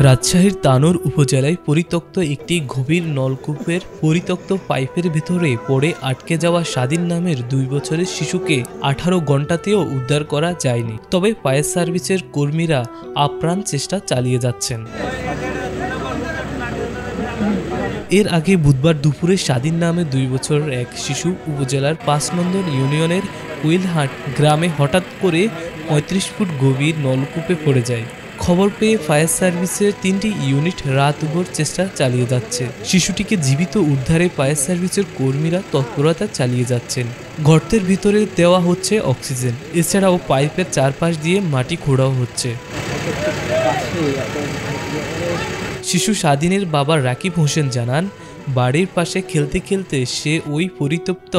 রাজশাহীর তানোর উপজেলায় পরিত্যক্ত একটি গভীর নলকূপের পরিত্যক্ত পাইপের ভেতরে পড়ে আটকে যাওয়া স্বাধীন নামের 2 বছরের শিশুকে 18 ঘণ্টাতেও উদ্ধার করা যায়নি। তবে ফায়ার সার্ভিসের কর্মীরা আপ্রাণ চেষ্টা চালিয়ে যাচ্ছেন। এর আগে বুধবার দুপুরে স্বাধীন নামে 2 বছরের এক শিশু উপজেলার 5 নম্বর ইউনিয়নের কুইলহাট গ্রামে হঠাৎ করে 35 ফুট গভীর নলকূপে পড়ে যায়। খবর পেয়ে ফায়ার সার্ভিসের 3টি ইউনিট রাতভর চেষ্টা চালিয়ে যাচ্ছে। শিশুটিকে জীবিত উদ্ধারে ফায়ার সার্ভিসের কর্মীরা তৎপরতা চালিয়ে যাচ্ছেন। গর্তের ভিতরে দেওয়া হচ্ছে অক্সিজেন, এছাড়াও পাইপের চারপাশ দিয়ে মাটি খোঁড়াও হচ্ছে। শিশু স্বাধীনের বাবা রাকিব হোসেন জানান, বাড়ির পাশে খেলতে খেলতে সে ওই পরিত্যক্ত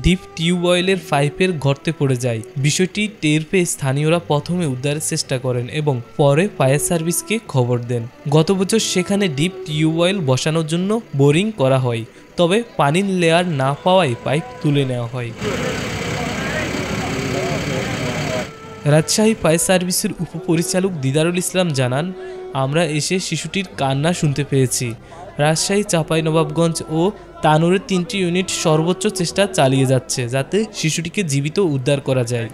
ডিপ টিউবওয়েলের পাইপের গর্তে পড়ে যায়। বিষয়টি টের পেয়ে স্থানীয়রা প্রথমে উদ্ধারের চেষ্টা করেন এবং পরে ফায়ার সার্ভিসকে খবর দেন। গত বছর সেখানে ডিপ টিউবওয়েল বসানোর জন্য বোরিং করা হয়, তবে পানির লেয়ার না পাওয়ায় পাইপ তুলে নেওয়া হয়। রাজশাহী ফায়ার সার্ভিসের উপপরিচালক দিদারুল ইসলাম জানান, আমরা এসে শিশুটির কান্না শুনতে পেয়েছি। রাজশাহী, চাঁপাইনবাবগঞ্জ ও তানোরের 3টি ইউনিট সর্বোচ্চ চেষ্টা চালিয়ে যাচ্ছে যাতে শিশুটিকে জীবিত উদ্ধার করা যায়।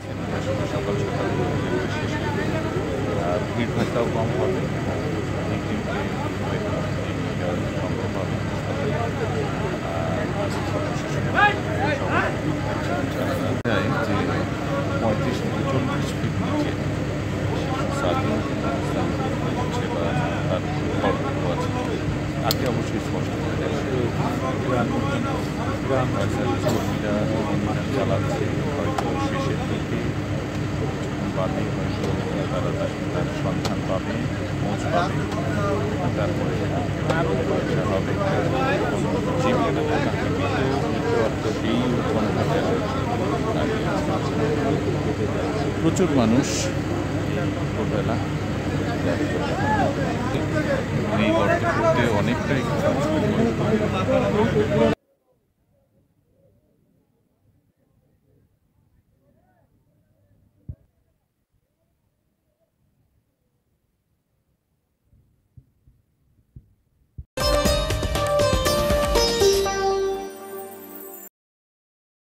আগে অবশ্যই স্পষ্ট কর্মীরা অভিযান চালাচ্ছে, হয়তো শেষের দিকে বাদে হয়তো তারা তার সন্ধান পাবে, খোঁজ পাবে, তারপরে হবে প্রচুর মানুষ ভোরবেলা এই গর্তে করতে অনেকটাই